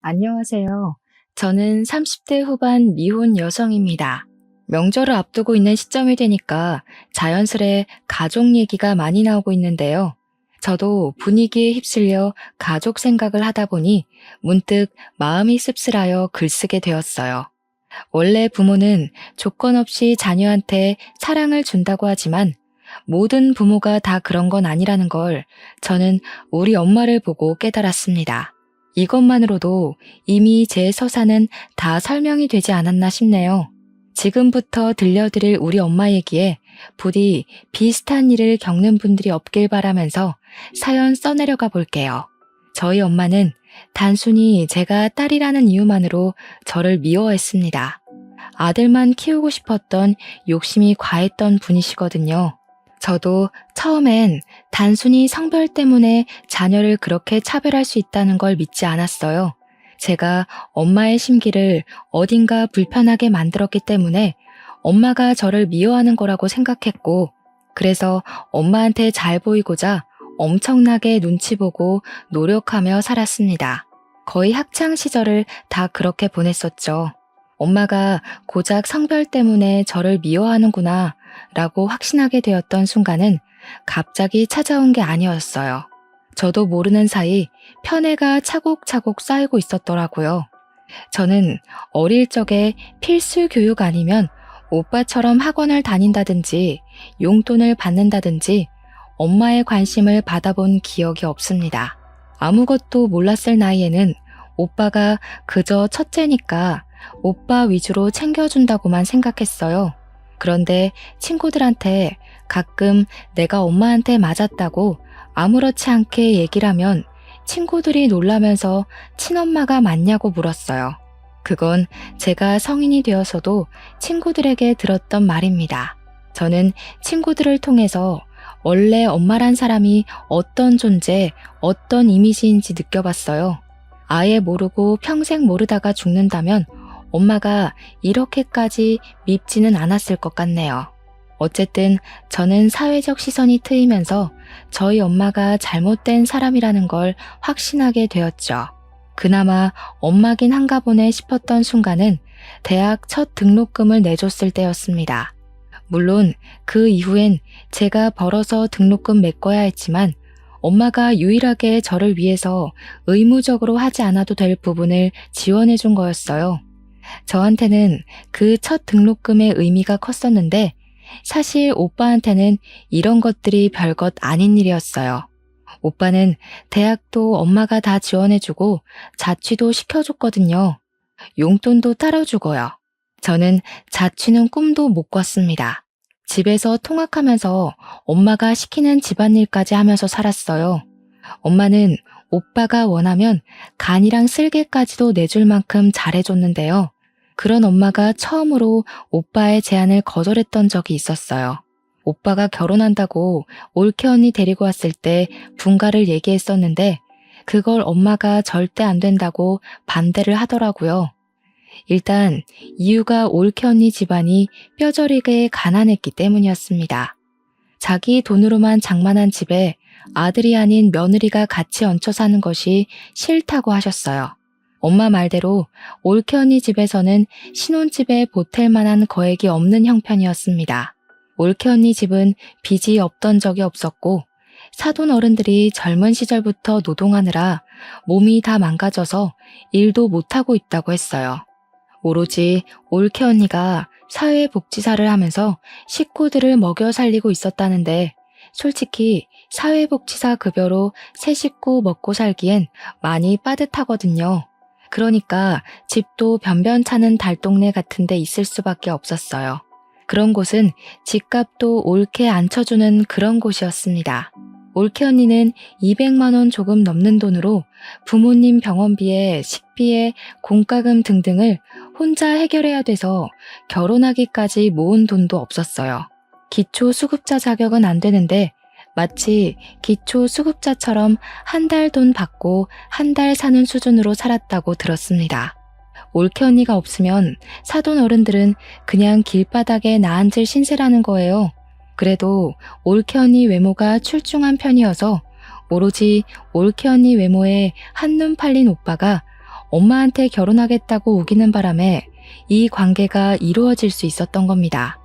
안녕하세요. 저는 30대 후반 미혼 여성입니다. 명절을 앞두고 있는 시점이 되니까 자연스레 가족 얘기가 많이 나오고 있는데요. 저도 분위기에 휩쓸려 가족 생각을 하다 보니 문득 마음이 씁쓸하여 글쓰게 되었어요. 원래 부모는 조건 없이 자녀한테 사랑을 준다고 하지만 모든 부모가 다 그런 건 아니라는 걸 저는 우리 엄마를 보고 깨달았습니다. 이것만으로도 이미 제 서사는 다 설명이 되지 않았나 싶네요. 지금부터 들려드릴 우리 엄마 얘기에 부디 비슷한 일을 겪는 분들이 없길 바라면서 사연 써내려가 볼게요. 저희 엄마는 단순히 제가 딸이라는 이유만으로 저를 미워했습니다. 아들만 키우고 싶었던 욕심이 과했던 분이시거든요. 저도 처음엔 단순히 성별 때문에 자녀를 그렇게 차별할 수 있다는 걸 믿지 않았어요. 제가 엄마의 심기를 어딘가 불편하게 만들었기 때문에 엄마가 저를 미워하는 거라고 생각했고, 그래서 엄마한테 잘 보이고자 엄청나게 눈치 보고 노력하며 살았습니다. 거의 학창 시절을 다 그렇게 보냈었죠. 엄마가 고작 성별 때문에 저를 미워하는구나 라고 확신하게 되었던 순간은 갑자기 찾아온 게 아니었어요. 저도 모르는 사이 편애가 차곡차곡 쌓이고 있었더라고요. 저는 어릴 적에 필수 교육 아니면 오빠처럼 학원을 다닌다든지 용돈을 받는다든지 엄마의 관심을 받아본 기억이 없습니다. 아무것도 몰랐을 나이에는 오빠가 그저 첫째니까 오빠 위주로 챙겨준다고만 생각했어요. 그런데 친구들한테 가끔 내가 엄마한테 맞았다고 아무렇지 않게 얘기를 하면 친구들이 놀라면서 친엄마가 맞냐고 물었어요. 그건 제가 성인이 되어서도 친구들에게 들었던 말입니다. 저는 친구들을 통해서 원래 엄마란 사람이 어떤 존재, 어떤 이미지인지 느껴봤어요. 아예 모르고 평생 모르다가 죽는다면 엄마가 이렇게까지 밉지는 않았을 것 같네요. 어쨌든 저는 사회적 시선이 트이면서 저희 엄마가 잘못된 사람이라는 걸 확신하게 되었죠. 그나마 엄마긴 한가 보네 싶었던 순간은 대학 첫 등록금을 내줬을 때였습니다. 물론 그 이후엔 제가 벌어서 등록금 메꿔야 했지만 엄마가 유일하게 저를 위해서 의무적으로 하지 않아도 될 부분을 지원해 준 거였어요. 저한테는 그 첫 등록금의 의미가 컸었는데 사실 오빠한테는 이런 것들이 별것 아닌 일이었어요. 오빠는 대학도 엄마가 다 지원해주고 자취도 시켜줬거든요. 용돈도 따로 주고요. 저는 자취는 꿈도 못 꿨습니다. 집에서 통학하면서 엄마가 시키는 집안일까지 하면서 살았어요. 엄마는 오빠가 원하면 간이랑 쓸개까지도 내줄 만큼 잘해줬는데요. 그런 엄마가 처음으로 오빠의 제안을 거절했던 적이 있었어요. 오빠가 결혼한다고 올케 언니 데리고 왔을 때 분가를 얘기했었는데 그걸 엄마가 절대 안 된다고 반대를 하더라고요. 일단 이유가 올케 언니 집안이 뼈저리게 가난했기 때문이었습니다. 자기 돈으로만 장만한 집에 아들이 아닌 며느리가 같이 얹혀 사는 것이 싫다고 하셨어요. 엄마 말대로 올케 언니 집에서는 신혼집에 보탤 만한 거액이 없는 형편이었습니다. 올케 언니 집은 빚이 없던 적이 없었고 사돈 어른들이 젊은 시절부터 노동하느라 몸이 다 망가져서 일도 못하고 있다고 했어요. 오로지 올케 언니가 사회복지사를 하면서 식구들을 먹여 살리고 있었다는데 솔직히 사회복지사 급여로 세 식구 먹고 살기엔 많이 빠듯하거든요. 그러니까 집도 변변찮은 달동네 같은 데 있을 수밖에 없었어요. 그런 곳은 집값도 옳게 안 쳐주는 그런 곳이었습니다. 올케 언니는 200만 원 조금 넘는 돈으로 부모님 병원비에 식비에 공과금 등등을 혼자 해결해야 돼서 결혼하기까지 모은 돈도 없었어요. 기초수급자 자격은 안 되는데 마치 기초수급자처럼 한 달 돈 받고 한 달 사는 수준으로 살았다고 들었습니다. 올케 언니가 없으면 사돈 어른들은 그냥 길바닥에 나앉을 신세라는 거예요. 그래도 올케 언니 외모가 출중한 편이어서 오로지 올케 언니 외모에 한눈 팔린 오빠가 엄마한테 결혼하겠다고 우기는 바람에 이 관계가 이루어질 수 있었던 겁니다.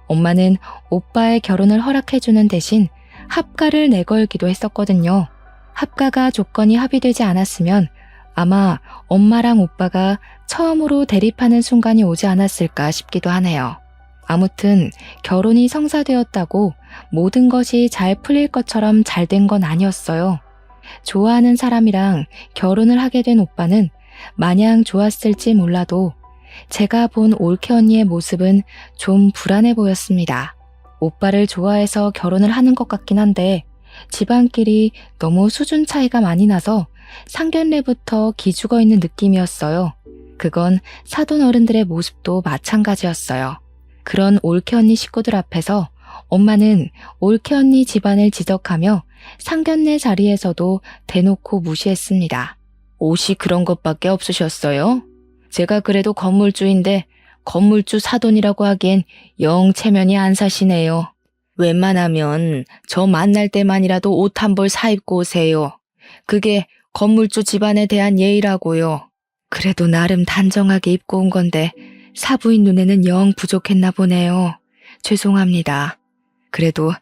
엄마는 오빠의 결혼을 허락해주는 대신 합가를 내걸기도 했었거든요. 합가가 조건이 합의되지 않았으면 아마 엄마랑 오빠가 처음으로 대립하는 순간이 오지 않았을까 싶기도 하네요. 아무튼 결혼이 성사되었다고 모든 것이 잘 풀릴 것처럼 잘 된 건 아니었어요. 좋아하는 사람이랑 결혼을 하게 된 오빠는 마냥 좋았을지 몰라도 제가 본 올케 언니의 모습은 좀 불안해 보였습니다. 오빠를 좋아해서 결혼을 하는 것 같긴 한데 집안끼리 너무 수준 차이가 많이 나서 상견례부터 기죽어 있는 느낌이었어요. 그건 사돈 어른들의 모습도 마찬가지였어요. 그런 올케 언니 식구들 앞에서 엄마는 올케 언니 집안을 지적하며 상견례 자리에서도 대놓고 무시했습니다. 옷이 그런 것밖에 없으셨어요? 제가 그래도 건물주인데 건물주 사돈이라고 하기엔 영 체면이 안 사시네요. 웬만하면 저 만날 때만이라도 옷 한 벌 사입고 오세요. 그게 건물주 집안에 대한 예의라고요. 그래도 나름 단정하게 입고 온 건데 사부인 눈에는 영 부족했나 보네요. 죄송합니다. 그래도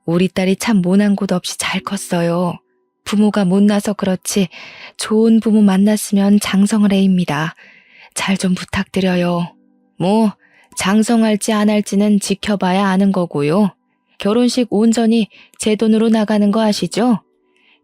우리 딸이 참 모난 곳 없이 잘 컸어요. 부모가 못나서 그렇지 좋은 부모 만났으면 장성을 해입니다. 잘 좀 부탁드려요. 뭐 장성할지 안 할지는 지켜봐야 아는 거고요. 결혼식 온전히 제 돈으로 나가는 거 아시죠?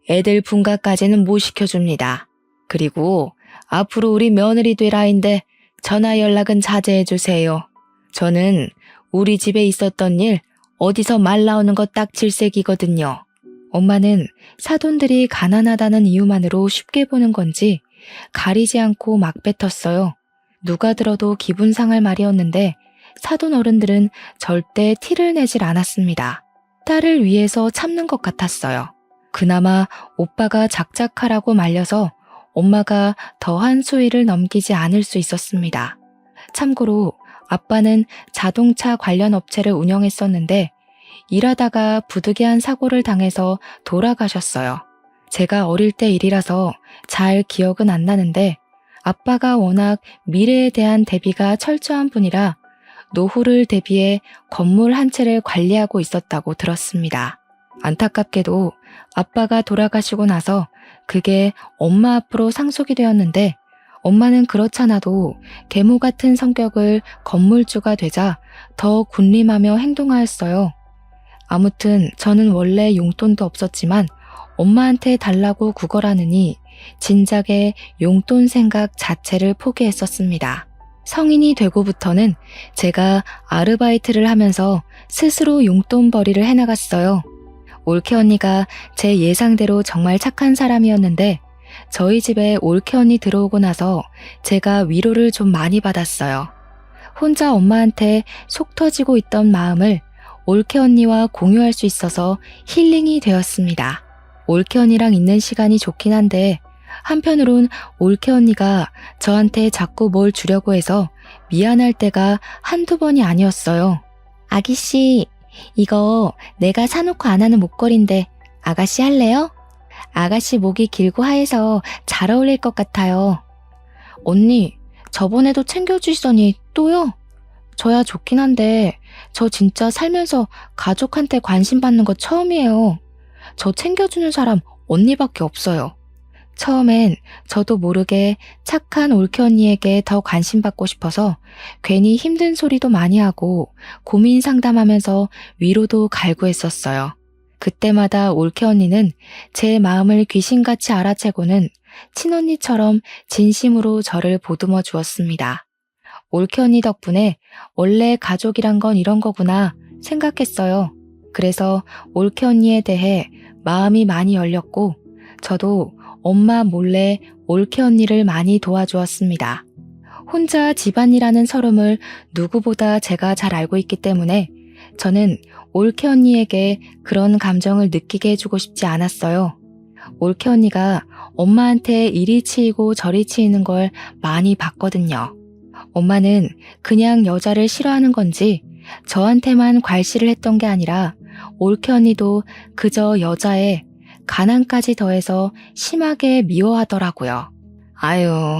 애들 분가까지는 못 시켜줍니다. 그리고 앞으로 우리 며느리 될 아인데 전화 연락은 자제해 주세요. 저는 우리 집에 있었던 일 어디서 말 나오는 거 딱 질색이거든요. 엄마는 사돈들이 가난하다는 이유만으로 쉽게 보는 건지 가리지 않고 막 뱉었어요. 누가 들어도 기분 상할 말이었는데 사돈 어른들은 절대 티를 내질 않았습니다. 딸을 위해서 참는 것 같았어요. 그나마 오빠가 작작하라고 말려서 엄마가 더한 수위를 넘기지 않을 수 있었습니다. 참고로 아빠는 자동차 관련 업체를 운영했었는데 일하다가 부득이한 사고를 당해서 돌아가셨어요. 제가 어릴 때 일이라서 잘 기억은 안 나는데 아빠가 워낙 미래에 대한 대비가 철저한 분이라 노후를 대비해 건물 한 채를 관리하고 있었다고 들었습니다. 안타깝게도 아빠가 돌아가시고 나서 그게 엄마 앞으로 상속이 되었는데 엄마는 그렇잖아도 계모 같은 성격을 건물주가 되자 더 군림하며 행동하였어요. 아무튼 저는 원래 용돈도 없었지만 엄마한테 달라고 구걸하느니 진작에 용돈 생각 자체를 포기했었습니다. 성인이 되고부터는 제가 아르바이트를 하면서 스스로 용돈벌이를 해나갔어요. 올케 언니가 제 예상대로 정말 착한 사람이었는데 저희 집에 올케 언니 들어오고 나서 제가 위로를 좀 많이 받았어요. 혼자 엄마한테 속 터지고 있던 마음을 올케 언니와 공유할 수 있어서 힐링이 되었습니다. 올케 언니랑 있는 시간이 좋긴 한데 한편으론 올케 언니가 저한테 자꾸 뭘 주려고 해서 미안할 때가 한두 번이 아니었어요. 아기씨, 이거 내가 사놓고 안 하는 목걸이인데 아가씨 할래요? 아가씨 목이 길고 하얘서 잘 어울릴 것 같아요. 언니, 저번에도 챙겨주시더니 또요? 저야 좋긴 한데 저 진짜 살면서 가족한테 관심 받는 거 처음이에요. 저 챙겨주는 사람 언니밖에 없어요. 처음엔 저도 모르게 착한 올케 언니에게 더 관심 받고 싶어서 괜히 힘든 소리도 많이 하고 고민 상담하면서 위로도 갈구했었어요. 그때마다 올케 언니는 제 마음을 귀신같이 알아채고는 친언니처럼 진심으로 저를 보듬어 주었습니다. 올케 언니 덕분에 원래 가족이란 건 이런 거구나 생각했어요. 그래서 올케 언니에 대해 마음이 많이 열렸고 저도 엄마 몰래 올케 언니를 많이 도와주었습니다. 혼자 집안이라는 서름을 누구보다 제가 잘 알고 있기 때문에 저는 올케 언니에게 그런 감정을 느끼게 해주고 싶지 않았어요. 올케 언니가 엄마한테 이리 치이고 저리 치이는 걸 많이 봤거든요. 엄마는 그냥 여자를 싫어하는 건지 저한테만 괄시를 했던 게 아니라 올케 언니도 그저 여자에 가난까지 더해서 심하게 미워하더라고요. 아유,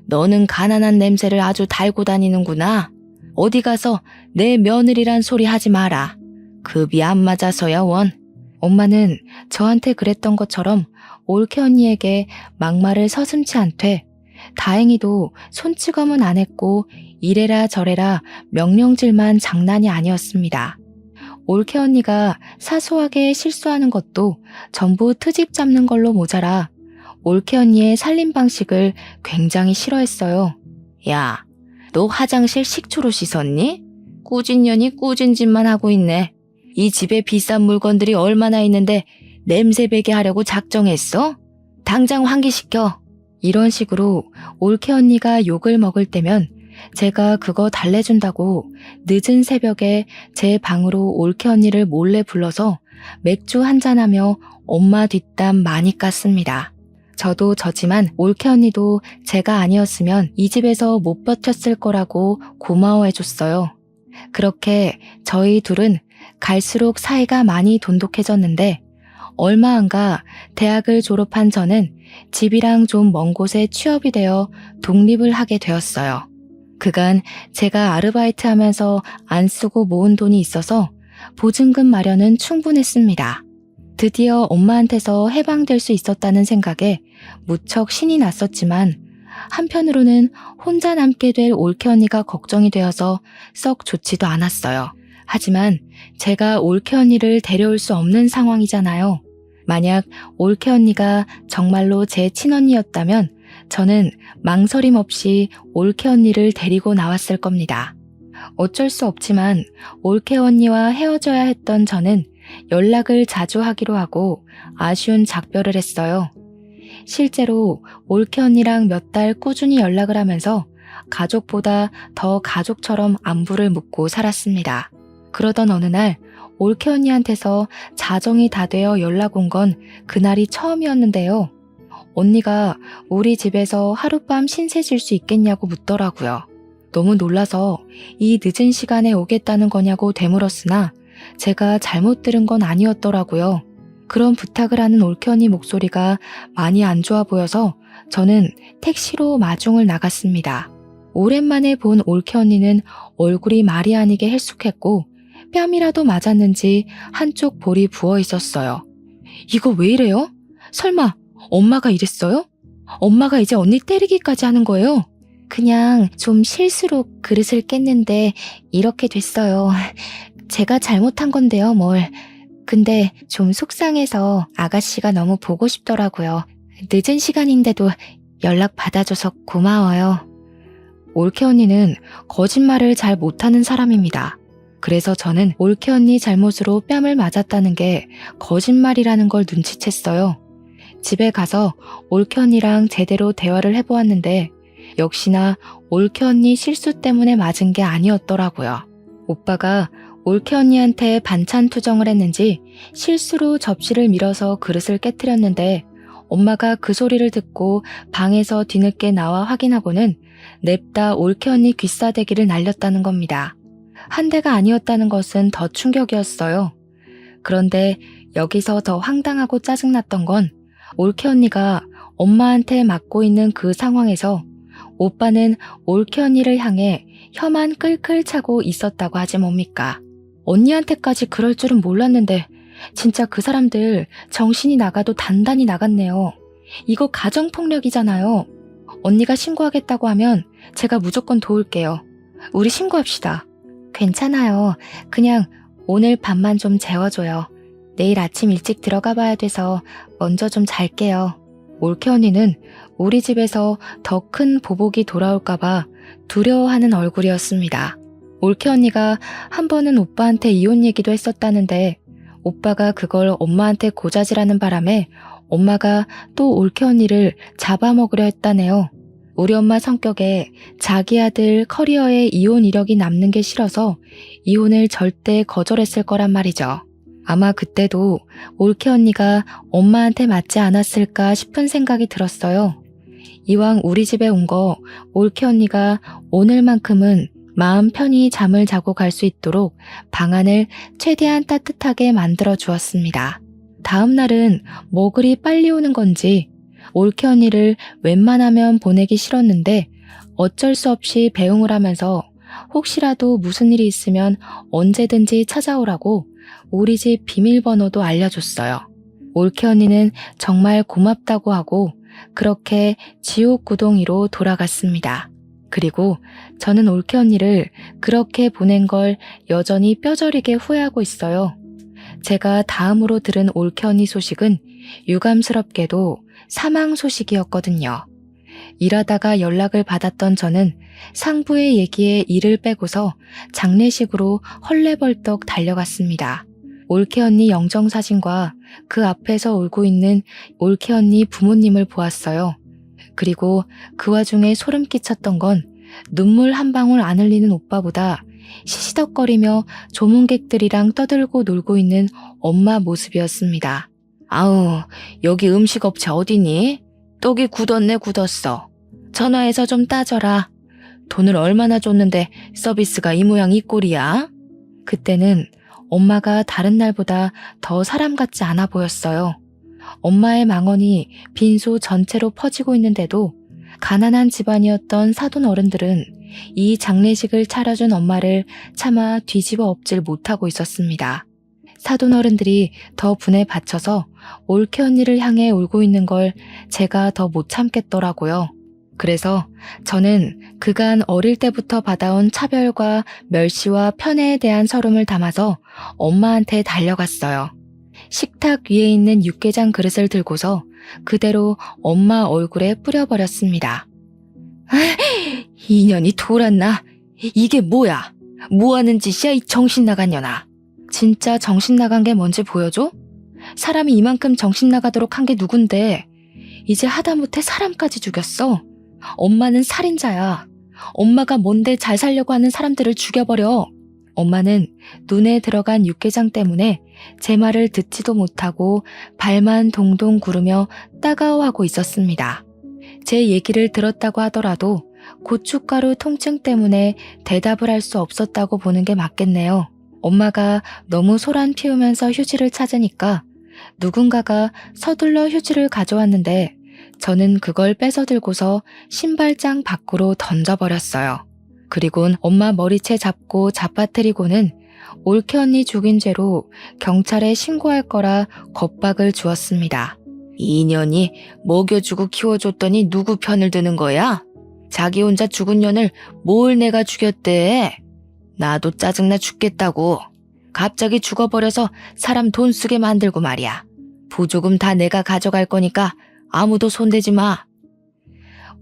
너는 가난한 냄새를 아주 달고 다니는구나. 어디 가서 내 며느리란 소리 하지 마라. 급이 안 맞아서야 원. 엄마는 저한테 그랬던 것처럼 올케 언니에게 막말을 서슴지 않되 다행히도 손찌검은 안 했고 이래라 저래라 명령질만 장난이 아니었습니다. 올케 언니가 사소하게 실수하는 것도 전부 트집 잡는 걸로 모자라 올케 언니의 살림 방식을 굉장히 싫어했어요. 야, 너 화장실 식초로 씻었니? 꾸진 년이 꾸진 짓만 하고 있네. 이 집에 비싼 물건들이 얼마나 있는데 냄새 배게 하려고 작정했어? 당장 환기시켜. 이런 식으로 올케 언니가 욕을 먹을 때면 제가 그거 달래준다고 늦은 새벽에 제 방으로 올케 언니를 몰래 불러서 맥주 한잔하며 엄마 뒷담 많이 깠습니다. 저도 저지만 올케 언니도 제가 아니었으면 이 집에서 못 버텼을 거라고 고마워해줬어요. 그렇게 저희 둘은 갈수록 사이가 많이 돈독해졌는데 얼마 안 가 대학을 졸업한 저는 집이랑 좀 먼 곳에 취업이 되어 독립을 하게 되었어요. 그간 제가 아르바이트 하면서 안 쓰고 모은 돈이 있어서 보증금 마련은 충분했습니다. 드디어 엄마한테서 해방될 수 있었다는 생각에 무척 신이 났었지만 한편으로는 혼자 남게 될 올케 언니가 걱정이 되어서 썩 좋지도 않았어요. 하지만 제가 올케 언니를 데려올 수 없는 상황이잖아요. 만약 올케 언니가 정말로 제 친언니였다면 저는 망설임 없이 올케 언니를 데리고 나왔을 겁니다. 어쩔 수 없지만 올케 언니와 헤어져야 했던 저는 연락을 자주 하기로 하고 아쉬운 작별을 했어요. 실제로 올케 언니랑 몇 달 꾸준히 연락을 하면서 가족보다 더 가족처럼 안부를 묻고 살았습니다. 그러던 어느 날 올케 언니한테서 자정이 다 되어 연락 온 건 그날이 처음이었는데요. 언니가 우리 집에서 하룻밤 신세 질 수 있겠냐고 묻더라고요. 너무 놀라서 이 늦은 시간에 오겠다는 거냐고 되물었으나 제가 잘못 들은 건 아니었더라고요. 그런 부탁을 하는 올케 언니 목소리가 많이 안 좋아 보여서 저는 택시로 마중을 나갔습니다. 오랜만에 본 올케 언니는 얼굴이 말이 아니게 헬쑥했고 뺨이라도 맞았는지 한쪽 볼이 부어 있었어요. 이거 왜 이래요? 설마 엄마가 이랬어요? 엄마가 이제 언니 때리기까지 하는 거예요? 그냥 좀 실수로 그릇을 깼는데 이렇게 됐어요. 제가 잘못한 건데요, 뭘. 근데 좀 속상해서 아가씨가 너무 보고 싶더라고요. 늦은 시간인데도 연락 받아줘서 고마워요. 올케 언니는 거짓말을 잘 못하는 사람입니다. 그래서 저는 올케 언니 잘못으로 뺨을 맞았다는 게 거짓말이라는 걸 눈치챘어요. 집에 가서 올케 언니랑 제대로 대화를 해보았는데 역시나 올케 언니 실수 때문에 맞은 게 아니었더라고요. 오빠가 올케 언니한테 반찬 투정을 했는지 실수로 접시를 밀어서 그릇을 깨트렸는데 엄마가 그 소리를 듣고 방에서 뒤늦게 나와 확인하고는 냅다 올케 언니 귀싸대기를 날렸다는 겁니다. 한 대가 아니었다는 것은 더 충격이었어요. 그런데 여기서 더 황당하고 짜증났던 건 올케 언니가 엄마한테 맞고 있는 그 상황에서 오빠는 올케 언니를 향해 혀만 끌끌 차고 있었다고 하지 뭡니까. 언니한테까지 그럴 줄은 몰랐는데 진짜 그 사람들 정신이 나가도 단단히 나갔네요. 이거 가정폭력이잖아요. 언니가 신고하겠다고 하면 제가 무조건 도울게요. 우리 신고합시다. 괜찮아요. 그냥 오늘 밤만 좀 재워줘요. 내일 아침 일찍 들어가 봐야 돼서 먼저 좀 잘게요. 올케 언니는 우리 집에서 더 큰 보복이 돌아올까봐 두려워하는 얼굴이었습니다. 올케 언니가 한 번은 오빠한테 이혼 얘기도 했었다는데 오빠가 그걸 엄마한테 고자질하는 바람에 엄마가 또 올케 언니를 잡아먹으려 했다네요. 우리 엄마 성격에 자기 아들 커리어에 이혼 이력이 남는 게 싫어서 이혼을 절대 거절했을 거란 말이죠. 아마 그때도 올케 언니가 엄마한테 맞지 않았을까 싶은 생각이 들었어요. 이왕 우리 집에 온 거 올케 언니가 오늘만큼은 마음 편히 잠을 자고 갈 수 있도록 방안을 최대한 따뜻하게 만들어 주었습니다. 다음 날은 뭐 그리 빨리 오는 건지 올케 언니를 웬만하면 보내기 싫었는데 어쩔 수 없이 배웅을 하면서 혹시라도 무슨 일이 있으면 언제든지 찾아오라고 우리 집 비밀번호도 알려줬어요. 올케 언니는 정말 고맙다고 하고 그렇게 지옥구동이로 돌아갔습니다. 그리고 저는 올케 언니를 그렇게 보낸 걸 여전히 뼈저리게 후회하고 있어요. 제가 다음으로 들은 올케 언니 소식은 유감스럽게도 사망 소식이었거든요. 일하다가 연락을 받았던 저는 상부의 얘기에 이를 빼고서 장례식으로 헐레벌떡 달려갔습니다. 올케 언니 영정사진과 그 앞에서 울고 있는 올케 언니 부모님을 보았어요. 그리고 그 와중에 소름 끼쳤던 건 눈물 한 방울 안 흘리는 오빠보다 시시덕거리며 조문객들이랑 떠들고 놀고 있는 엄마 모습이었습니다. 아우, 여기 음식업체 어디니? 떡이 굳었네 굳었어. 전화해서 좀 따져라. 돈을 얼마나 줬는데 서비스가 이 모양 이 꼴이야? 그때는 엄마가 다른 날보다 더 사람 같지 않아 보였어요. 엄마의 망언이 빈소 전체로 퍼지고 있는데도 가난한 집안이었던 사돈 어른들은 이 장례식을 차려준 엄마를 차마 뒤집어 엎질 못하고 있었습니다. 사돈 어른들이 더 분에 받쳐서 올케 언니를 향해 울고 있는 걸 제가 더 못 참겠더라고요. 그래서 저는 그간 어릴 때부터 받아온 차별과 멸시와 편애에 대한 서름을 담아서 엄마한테 달려갔어요. 식탁 위에 있는 육개장 그릇을 들고서 그대로 엄마 얼굴에 뿌려버렸습니다. 이년이 돌았나? 이게 뭐야? 뭐하는 짓이야 이 정신 나간 년아. 진짜 정신 나간 게 뭔지 보여줘? 사람이 이만큼 정신 나가도록 한 게 누군데 이제 하다못해 사람까지 죽였어. 엄마는 살인자야. 엄마가 뭔데 잘 살려고 하는 사람들을 죽여버려. 엄마는 눈에 들어간 육개장 때문에 제 말을 듣지도 못하고 발만 동동 구르며 따가워하고 있었습니다. 제 얘기를 들었다고 하더라도 고춧가루 통증 때문에 대답을 할 수 없었다고 보는 게 맞겠네요. 엄마가 너무 소란 피우면서 휴지를 찾으니까 누군가가 서둘러 휴지를 가져왔는데 저는 그걸 뺏어 들고서 신발장 밖으로 던져버렸어요. 그리곤 엄마 머리채 잡고 잡아뜨리고는 올케 언니 죽인 죄로 경찰에 신고할 거라 겁박을 주었습니다. 이 년이 먹여주고 키워줬더니 누구 편을 드는 거야? 자기 혼자 죽은 년을 뭘 내가 죽였대? 나도 짜증나 죽겠다고. 갑자기 죽어버려서 사람 돈 쓰게 만들고 말이야. 부조금 다 내가 가져갈 거니까 아무도 손대지 마.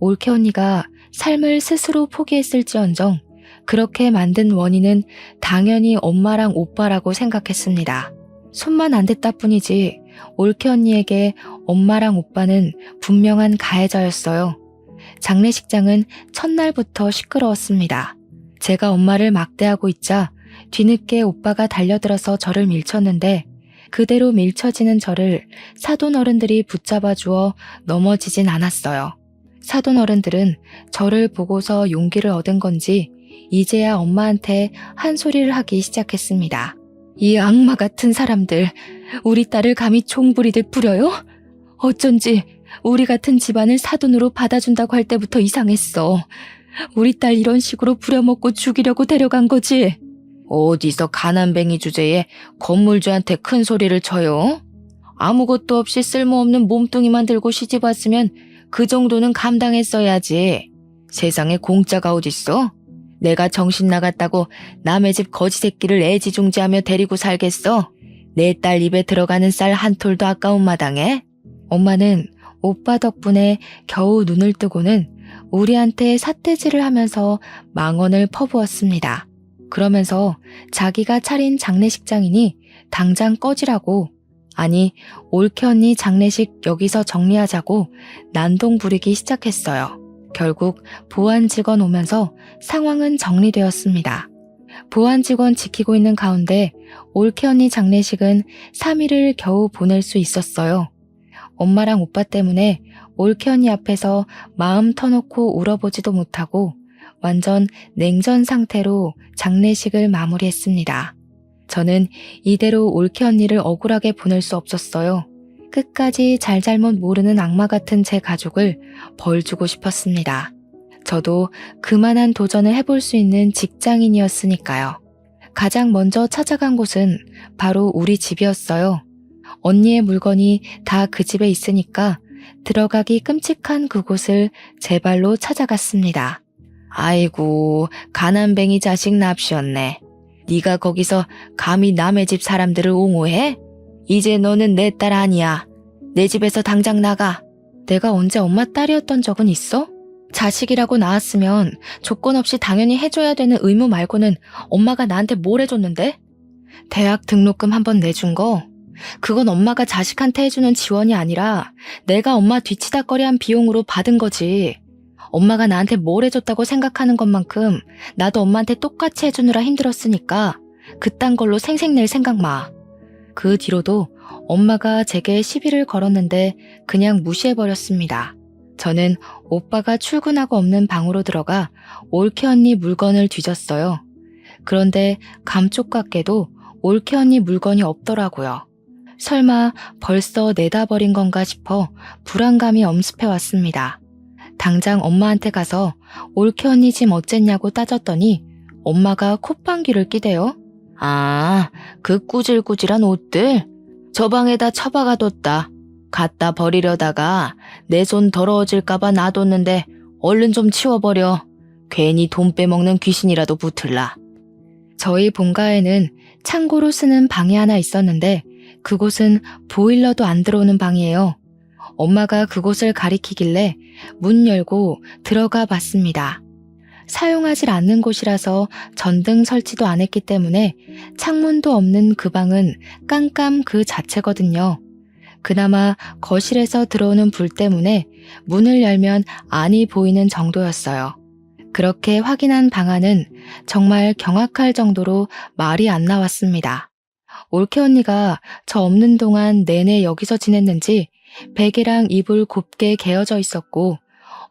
올케 언니가 삶을 스스로 포기했을지언정 그렇게 만든 원인은 당연히 엄마랑 오빠라고 생각했습니다. 손만 안 댔다 뿐이지 올케 언니에게 엄마랑 오빠는 분명한 가해자였어요. 장례식장은 첫날부터 시끄러웠습니다. 제가 엄마를 막대하고 있자 뒤늦게 오빠가 달려들어서 저를 밀쳤는데 그대로 밀쳐지는 저를 사돈 어른들이 붙잡아 주어 넘어지진 않았어요. 사돈 어른들은 저를 보고서 용기를 얻은 건지 이제야 엄마한테 한 소리를 하기 시작했습니다. 이 악마 같은 사람들, 우리 딸을 감히 총부리듯 부려요? 어쩐지 우리 같은 집안을 사돈으로 받아준다고 할 때부터 이상했어. 우리 딸 이런 식으로 부려먹고 죽이려고 데려간 거지. 어디서 가난뱅이 주제에 건물주한테 큰 소리를 쳐요? 아무것도 없이 쓸모없는 몸뚱이만 들고 시집 왔으면 그 정도는 감당했어야지. 세상에 공짜가 어딨어? 내가 정신 나갔다고 남의 집 거지 새끼를 애지중지하며 데리고 살겠어? 내 딸 입에 들어가는 쌀 한 톨도 아까운 마당에? 엄마는 오빠 덕분에 겨우 눈을 뜨고는 우리한테 삿대질을 하면서 망언을 퍼부었습니다. 그러면서 자기가 차린 장례식장이니 당장 꺼지라고, 아니 올케 언니 장례식 여기서 정리하자고 난동 부리기 시작했어요. 결국 보안 직원 오면서 상황은 정리되었습니다. 보안 직원 지키고 있는 가운데 올케 언니 장례식은 3일을 겨우 보낼 수 있었어요. 엄마랑 오빠 때문에 올케 언니 앞에서 마음 터놓고 울어보지도 못하고 완전 냉전 상태로 장례식을 마무리했습니다. 저는 이대로 올케 언니를 억울하게 보낼 수 없었어요. 끝까지 잘잘못 모르는 악마 같은 제 가족을 벌 주고 싶었습니다. 저도 그만한 도전을 해볼 수 있는 직장인이었으니까요. 가장 먼저 찾아간 곳은 바로 우리 집이었어요. 언니의 물건이 다 그 집에 있으니까 들어가기 끔찍한 그곳을 제 발로 찾아갔습니다. 아이고, 가난뱅이 자식 납시였네. 네가 거기서 감히 남의 집 사람들을 옹호해? 이제 너는 내 딸 아니야. 내 집에서 당장 나가. 내가 언제 엄마 딸이었던 적은 있어? 자식이라고 낳았으면 조건 없이 당연히 해줘야 되는 의무 말고는 엄마가 나한테 뭘 해줬는데? 대학 등록금 한 번 내준 거? 그건 엄마가 자식한테 해주는 지원이 아니라 내가 엄마 뒤치다꺼리한 비용으로 받은 거지. 엄마가 나한테 뭘 해줬다고 생각하는 것만큼 나도 엄마한테 똑같이 해주느라 힘들었으니까 그딴 걸로 생색낼 생각 마. 그 뒤로도 엄마가 제게 시비를 걸었는데 그냥 무시해버렸습니다. 저는 오빠가 출근하고 없는 방으로 들어가 올케 언니 물건을 뒤졌어요. 그런데 감쪽같게도 올케 언니 물건이 없더라고요. 설마 벌써 내다 버린 건가 싶어 불안감이 엄습해왔습니다. 당장 엄마한테 가서 올케 언니 짐 어쨌냐고 따졌더니 엄마가 콧방귀를 끼대요. 아, 그 꾸질꾸질한 옷들? 저 방에다 처박아뒀다. 갖다 버리려다가 내 손 더러워질까봐 놔뒀는데 얼른 좀 치워버려. 괜히 돈 빼먹는 귀신이라도 붙을라. 저희 본가에는 창고로 쓰는 방이 하나 있었는데 그곳은 보일러도 안 들어오는 방이에요. 엄마가 그곳을 가리키길래 문 열고 들어가 봤습니다. 사용하질 않는 곳이라서 전등 설치도 안 했기 때문에 창문도 없는 그 방은 깜깜 그 자체거든요. 그나마 거실에서 들어오는 불 때문에 문을 열면 안이 보이는 정도였어요. 그렇게 확인한 방 안은 정말 경악할 정도로 말이 안 나왔습니다. 올케 언니가 저 없는 동안 내내 여기서 지냈는지 베개랑 이불 곱게 개어져 있었고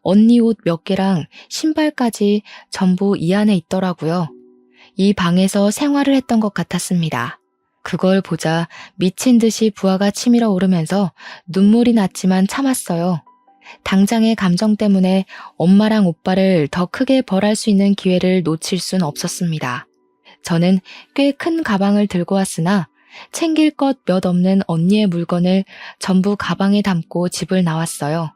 언니 옷 몇 개랑 신발까지 전부 이 안에 있더라고요. 이 방에서 생활을 했던 것 같았습니다. 그걸 보자 미친 듯이 부하가 치밀어 오르면서 눈물이 났지만 참았어요. 당장의 감정 때문에 엄마랑 오빠를 더 크게 벌할 수 있는 기회를 놓칠 순 없었습니다. 저는 꽤 큰 가방을 들고 왔으나 챙길 것 몇 없는 언니의 물건을 전부 가방에 담고 집을 나왔어요.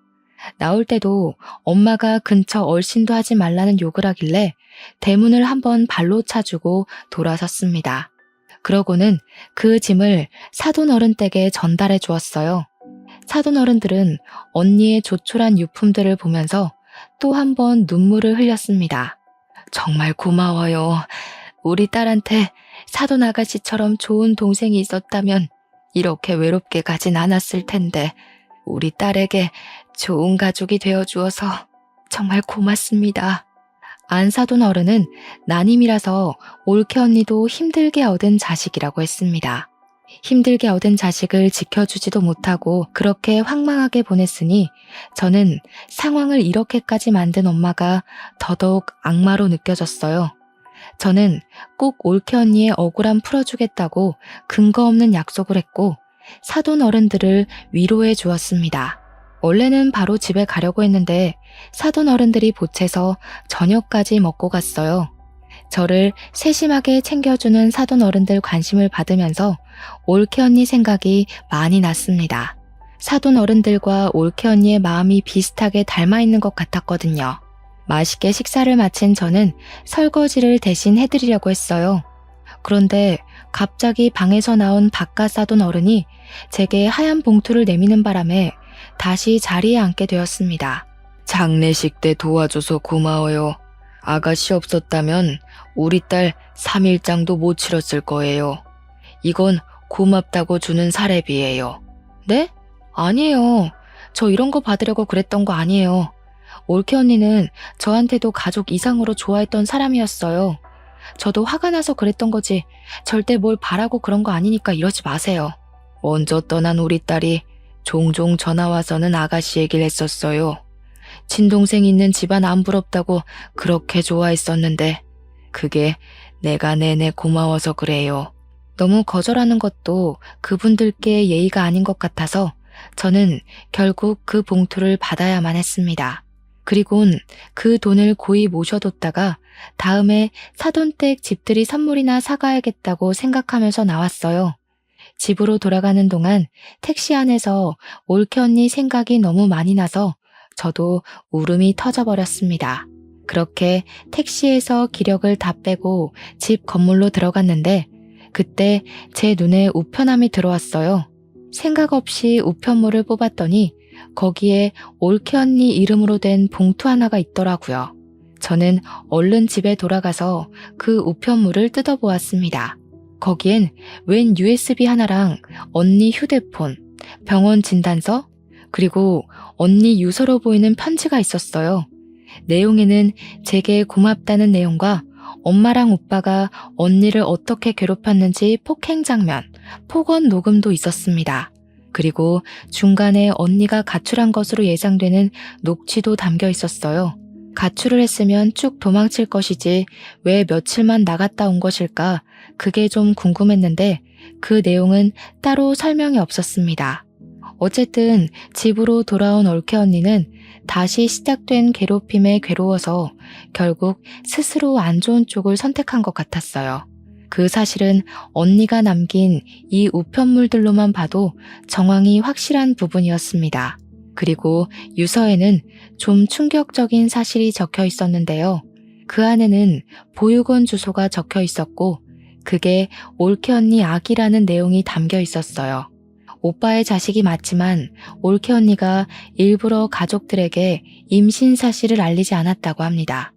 나올 때도 엄마가 근처 얼씬도 하지 말라는 욕을 하길래 대문을 한번 발로 차주고 돌아섰습니다. 그러고는 그 짐을 사돈어른 댁에 전달해 주었어요. 사돈어른들은 언니의 조촐한 유품들을 보면서 또 한 번 눈물을 흘렸습니다. 정말 고마워요. 우리 딸한테 사돈 아가씨처럼 좋은 동생이 있었다면 이렇게 외롭게 가진 않았을 텐데 우리 딸에게 좋은 가족이 되어주어서 정말 고맙습니다. 안사돈 어른은 난임이라서 올케 언니도 힘들게 얻은 자식이라고 했습니다. 힘들게 얻은 자식을 지켜주지도 못하고 그렇게 황망하게 보냈으니 저는 상황을 이렇게까지 만든 엄마가 더더욱 악마로 느껴졌어요. 저는 꼭 올케 언니의 억울함 풀어주겠다고 근거 없는 약속을 했고 사돈 어른들을 위로해 주었습니다. 원래는 바로 집에 가려고 했는데 사돈 어른들이 보채서 저녁까지 먹고 갔어요. 저를 세심하게 챙겨주는 사돈 어른들 관심을 받으면서 올케 언니 생각이 많이 났습니다. 사돈 어른들과 올케 언니의 마음이 비슷하게 닮아 있는 것 같았거든요. 맛있게 식사를 마친 저는 설거지를 대신 해드리려고 했어요. 그런데 갑자기 방에서 나온 바깥 사돈 어른이 제게 하얀 봉투를 내미는 바람에 다시 자리에 앉게 되었습니다. 장례식 때 도와줘서 고마워요. 아가씨 없었다면 우리 딸 3일장도 못 치렀을 거예요. 이건 고맙다고 주는 사례비예요. 네? 아니에요. 저 이런 거 받으려고 그랬던 거 아니에요. 올케 언니는 저한테도 가족 이상으로 좋아했던 사람이었어요. 저도 화가 나서 그랬던 거지 절대 뭘 바라고 그런 거 아니니까 이러지 마세요. 먼저 떠난 우리 딸이 종종 전화와서는 아가씨 얘기를 했었어요. 친동생 있는 집안 안 부럽다고 그렇게 좋아했었는데 그게 내가 내내 고마워서 그래요. 너무 거절하는 것도 그분들께 예의가 아닌 것 같아서 저는 결국 그 봉투를 받아야만 했습니다. 그리곤 그 돈을 고이 모셔뒀다가 다음에 사돈댁 집들이 선물이나 사가야겠다고 생각하면서 나왔어요. 집으로 돌아가는 동안 택시 안에서 올케 언니 생각이 너무 많이 나서 저도 울음이 터져버렸습니다. 그렇게 택시에서 기력을 다 빼고 집 건물로 들어갔는데 그때 제 눈에 우편함이 들어왔어요. 생각 없이 우편물을 뽑았더니 거기에 올케 언니 이름으로 된 봉투 하나가 있더라고요. 저는 얼른 집에 돌아가서 그 우편물을 뜯어보았습니다. 거기엔 웬 USB 하나랑 언니 휴대폰, 병원 진단서, 그리고 언니 유서로 보이는 편지가 있었어요. 내용에는 제게 고맙다는 내용과 엄마랑 오빠가 언니를 어떻게 괴롭혔는지 폭행 장면, 폭언 녹음도 있었습니다. 그리고 중간에 언니가 가출한 것으로 예상되는 녹취도 담겨 있었어요. 가출을 했으면 쭉 도망칠 것이지 왜 며칠만 나갔다 온 것일까? 그게 좀 궁금했는데 그 내용은 따로 설명이 없었습니다. 어쨌든 집으로 돌아온 올케 언니는 다시 시작된 괴롭힘에 괴로워서 결국 스스로 안 좋은 쪽을 선택한 것 같았어요. 그 사실은 언니가 남긴 이 우편물들로만 봐도 정황이 확실한 부분이었습니다. 그리고 유서에는 좀 충격적인 사실이 적혀 있었는데요. 그 안에는 보육원 주소가 적혀 있었고 그게 올케 언니 아기라는 내용이 담겨 있었어요. 오빠의 자식이 맞지만 올케 언니가 일부러 가족들에게 임신 사실을 알리지 않았다고 합니다.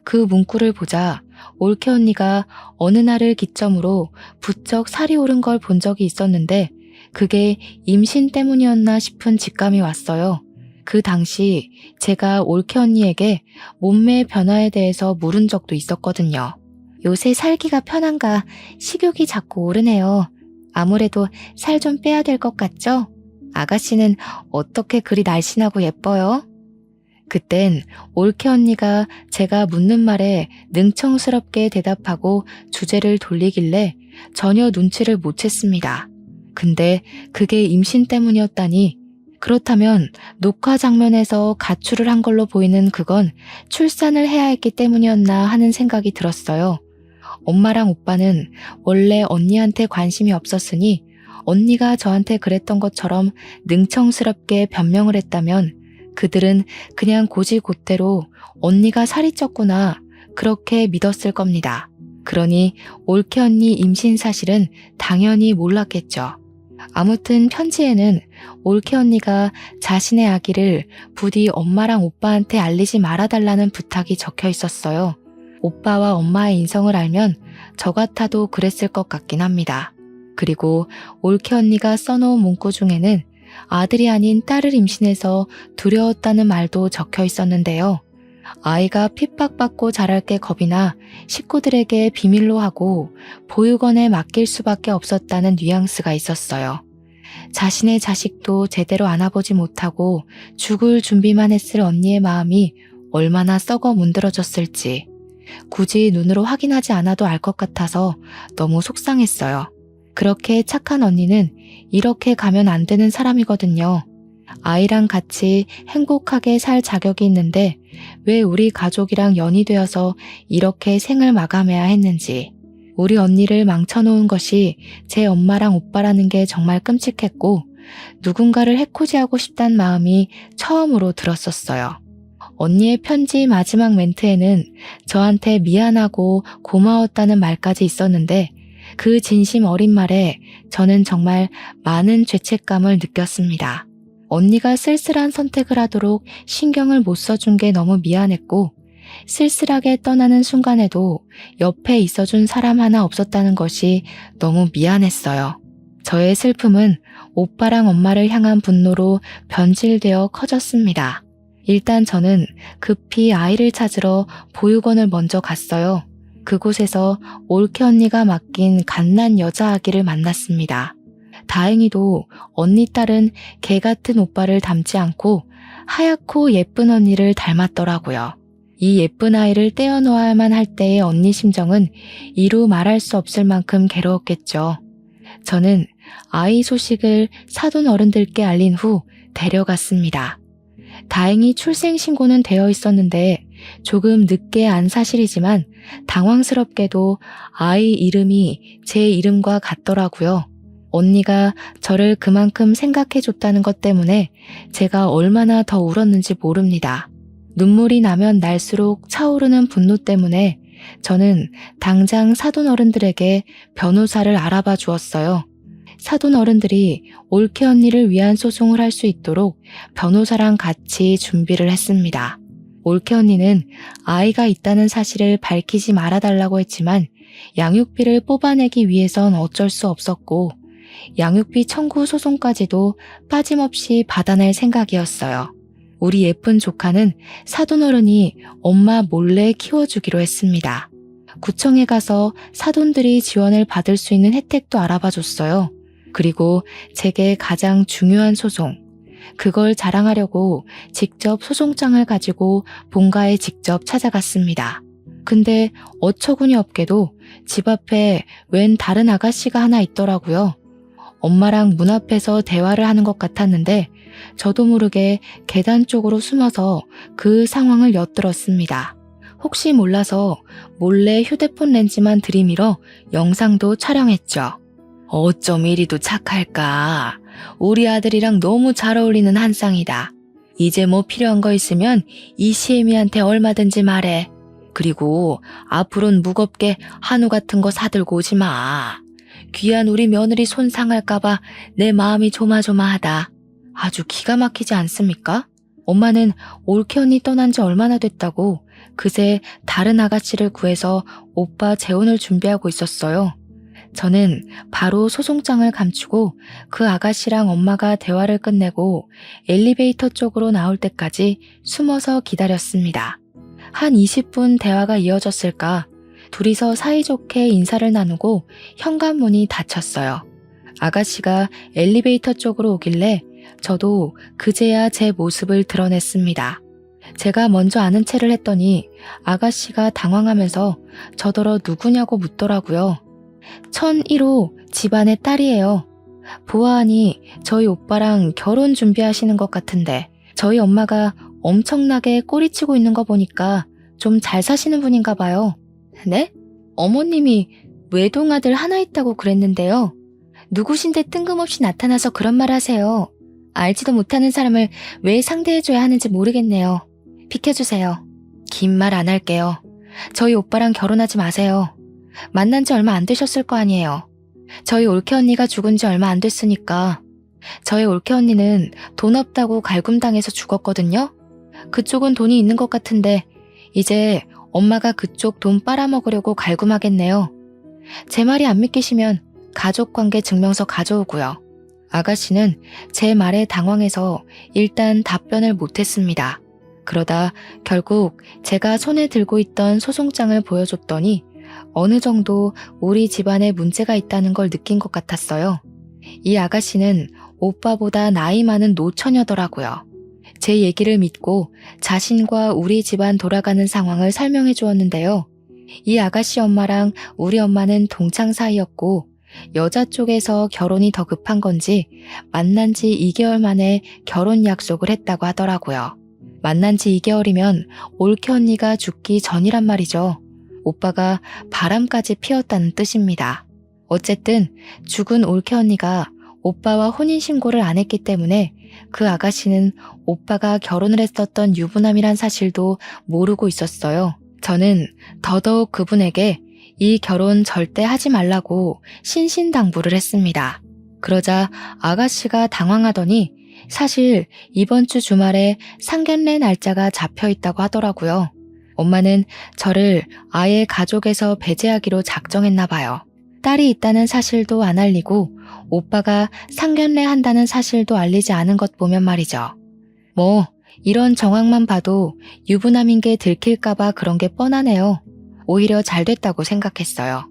그 문구를 보자 올케 언니가 어느 날을 기점으로 부쩍 살이 오른 걸 본 적이 있었는데 그게 임신 때문이었나 싶은 직감이 왔어요. 그 당시 제가 올케 언니에게 몸매 변화에 대해서 물은 적도 있었거든요. 요새 살기가 편한가 식욕이 자꾸 오르네요. 아무래도 살 좀 빼야 될 것 같죠? 아가씨는 어떻게 그리 날씬하고 예뻐요? 그땐 올케 언니가 제가 묻는 말에 능청스럽게 대답하고 주제를 돌리길래 전혀 눈치를 못 챘습니다. 근데 그게 임신 때문이었다니 그렇다면 녹화 장면에서 가출을 한 걸로 보이는 그건 출산을 해야 했기 때문이었나 하는 생각이 들었어요. 엄마랑 오빠는 원래 언니한테 관심이 없었으니 언니가 저한테 그랬던 것처럼 능청스럽게 변명을 했다면 그들은 그냥 곧이곧대로 언니가 살이 쪘구나 그렇게 믿었을 겁니다. 그러니 올케 언니 임신 사실은 당연히 몰랐겠죠. 아무튼 편지에는 올케 언니가 자신의 아기를 부디 엄마랑 오빠한테 알리지 말아달라는 부탁이 적혀 있었어요. 오빠와 엄마의 인성을 알면 저 같아도 그랬을 것 같긴 합니다. 그리고 올케 언니가 써놓은 문구 중에는 아들이 아닌 딸을 임신해서 두려웠다는 말도 적혀 있었는데요. 아이가 핍박받고 자랄 게 겁이 나 식구들에게 비밀로 하고 보육원에 맡길 수밖에 없었다는 뉘앙스가 있었어요. 자신의 자식도 제대로 안아보지 못하고 죽을 준비만 했을 언니의 마음이 얼마나 썩어 문드러졌을지 굳이 눈으로 확인하지 않아도 알 것 같아서 너무 속상했어요. 그렇게 착한 언니는 이렇게 가면 안 되는 사람이거든요. 아이랑 같이 행복하게 살 자격이 있는데 왜 우리 가족이랑 연이 되어서 이렇게 생을 마감해야 했는지. 우리 언니를 망쳐놓은 것이 제 엄마랑 오빠라는 게 정말 끔찍했고 누군가를 해코지하고 싶단 마음이 처음으로 들었었어요. 언니의 편지 마지막 멘트에는 저한테 미안하고 고마웠다는 말까지 있었는데 그 진심 어린 말에 저는 정말 많은 죄책감을 느꼈습니다. 언니가 쓸쓸한 선택을 하도록 신경을 못 써준 게 너무 미안했고 쓸쓸하게 떠나는 순간에도 옆에 있어준 사람 하나 없었다는 것이 너무 미안했어요. 저의 슬픔은 오빠랑 엄마를 향한 분노로 변질되어 커졌습니다. 일단 저는 급히 아이를 찾으러 보육원을 먼저 갔어요. 그곳에서 올케 언니가 맡긴 갓난 여자 아기를 만났습니다. 다행히도 언니 딸은 개 같은 오빠를 닮지 않고 하얗고 예쁜 언니를 닮았더라고요. 이 예쁜 아이를 떼어놓아야만 할 때의 언니 심정은 이루 말할 수 없을 만큼 괴로웠겠죠. 저는 아이 소식을 사돈 어른들께 알린 후 데려갔습니다. 다행히 출생신고는 되어 있었는데 조금 늦게 안 사실이지만 당황스럽게도 아이 이름이 제 이름과 같더라고요. 언니가 저를 그만큼 생각해줬다는 것 때문에 제가 얼마나 더 울었는지 모릅니다. 눈물이 나면 날수록 차오르는 분노 때문에 저는 당장 사돈 어른들에게 변호사를 알아봐 주었어요. 사돈 어른들이 올케 언니를 위한 소송을 할 수 있도록 변호사랑 같이 준비를 했습니다. 올케 언니는 아이가 있다는 사실을 밝히지 말아달라고 했지만 양육비를 뽑아내기 위해선 어쩔 수 없었고 양육비 청구 소송까지도 빠짐없이 받아낼 생각이었어요. 우리 예쁜 조카는 사돈 어른이 엄마 몰래 키워주기로 했습니다. 구청에 가서 사돈들이 지원을 받을 수 있는 혜택도 알아봐 줬어요. 그리고 제게 가장 중요한 소송, 그걸 자랑하려고 직접 소송장을 가지고 본가에 직접 찾아갔습니다. 근데 어처구니 없게도 집 앞에 웬 다른 아가씨가 하나 있더라고요. 엄마랑 문 앞에서 대화를 하는 것 같았는데 저도 모르게 계단 쪽으로 숨어서 그 상황을 엿들었습니다. 혹시 몰라서 몰래 휴대폰 렌즈만 들이밀어 영상도 촬영했죠. 어쩜 이리도 착할까. 우리 아들이랑 너무 잘 어울리는 한 쌍이다. 이제 뭐 필요한 거 있으면 이 시애미한테 얼마든지 말해. 그리고 앞으로는 무겁게 한우 같은 거 사들고 오지 마. 귀한 우리 며느리 손 상할까봐 내 마음이 조마조마하다. 아주 기가 막히지 않습니까? 엄마는 올케 언니 떠난 지 얼마나 됐다고 그새 다른 아가씨를 구해서 오빠 재혼을 준비하고 있었어요. 저는 바로 소송장을 감추고 그 아가씨랑 엄마가 대화를 끝내고 엘리베이터 쪽으로 나올 때까지 숨어서 기다렸습니다. 한 20분 대화가 이어졌을까? 둘이서 사이좋게 인사를 나누고 현관문이 닫혔어요. 아가씨가 엘리베이터 쪽으로 오길래 저도 그제야 제 모습을 드러냈습니다. 제가 먼저 아는 체를 했더니 아가씨가 당황하면서 저더러 누구냐고 묻더라고요. 1001호 집안의 딸이에요. 보아하니 저희 오빠랑 결혼 준비하시는 것 같은데 저희 엄마가 엄청나게 꼬리치고 있는 거 보니까 좀 잘 사시는 분인가 봐요. 네? 어머님이 외동아들 하나 있다고 그랬는데요. 누구신데 뜬금없이 나타나서 그런 말 하세요. 알지도 못하는 사람을 왜 상대해줘야 하는지 모르겠네요. 비켜주세요. 긴 말 안 할게요. 저희 오빠랑 결혼하지 마세요. 만난 지 얼마 안 되셨을 거 아니에요. 저희 올케 언니가 죽은 지 얼마 안 됐으니까. 저희 올케 언니는 돈 없다고 갈굼당해서 죽었거든요. 그쪽은 돈이 있는 것 같은데 이제 엄마가 그쪽 돈 빨아먹으려고 갈굼하겠네요. 제 말이 안 믿기시면 가족관계 증명서 가져오고요. 아가씨는 제 말에 당황해서 일단 답변을 못했습니다. 그러다 결국 제가 손에 들고 있던 소송장을 보여줬더니 어느 정도 우리 집안에 문제가 있다는 걸 느낀 것 같았어요. 이 아가씨는 오빠보다 나이 많은 노처녀더라고요. 제 얘기를 믿고 자신과 우리 집안 돌아가는 상황을 설명해 주었는데요. 이 아가씨 엄마랑 우리 엄마는 동창 사이였고 여자 쪽에서 결혼이 더 급한 건지 만난 지 2개월 만에 결혼 약속을 했다고 하더라고요. 만난 지 2개월이면 올케 언니가 죽기 전이란 말이죠. 오빠가 바람까지 피웠다는 뜻입니다. 어쨌든 죽은 올케 언니가 오빠와 혼인신고를 안 했기 때문에 그 아가씨는 오빠가 결혼을 했었던 유부남이란 사실도 모르고 있었어요. 저는 더더욱 그분에게 이 결혼 절대 하지 말라고 신신당부를 했습니다. 그러자 아가씨가 당황하더니 사실 이번 주 주말에 상견례 날짜가 잡혀 있다고 하더라고요. 엄마는 저를 아예 가족에서 배제하기로 작정했나 봐요. 딸이 있다는 사실도 안 알리고 오빠가 상견례 한다는 사실도 알리지 않은 것 보면 말이죠. 뭐 이런 정황만 봐도 유부남인 게 들킬까봐 그런 게 뻔하네요. 오히려 잘 됐다고 생각했어요.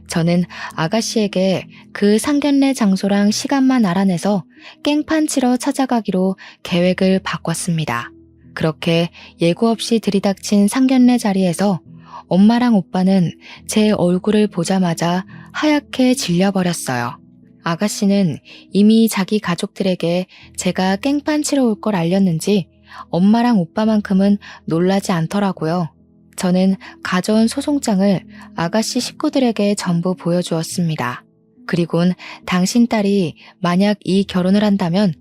저는 아가씨에게 그 상견례 장소랑 시간만 알아내서 깽판 치러 찾아가기로 계획을 바꿨습니다. 그렇게 예고 없이 들이닥친 상견례 자리에서 엄마랑 오빠는 제 얼굴을 보자마자 하얗게 질려버렸어요. 아가씨는 이미 자기 가족들에게 제가 깽판 치러 올 걸 알렸는지 엄마랑 오빠만큼은 놀라지 않더라고요. 저는 가져온 소송장을 아가씨 식구들에게 전부 보여주었습니다. 그리곤 당신 딸이 만약 이 결혼을 한다면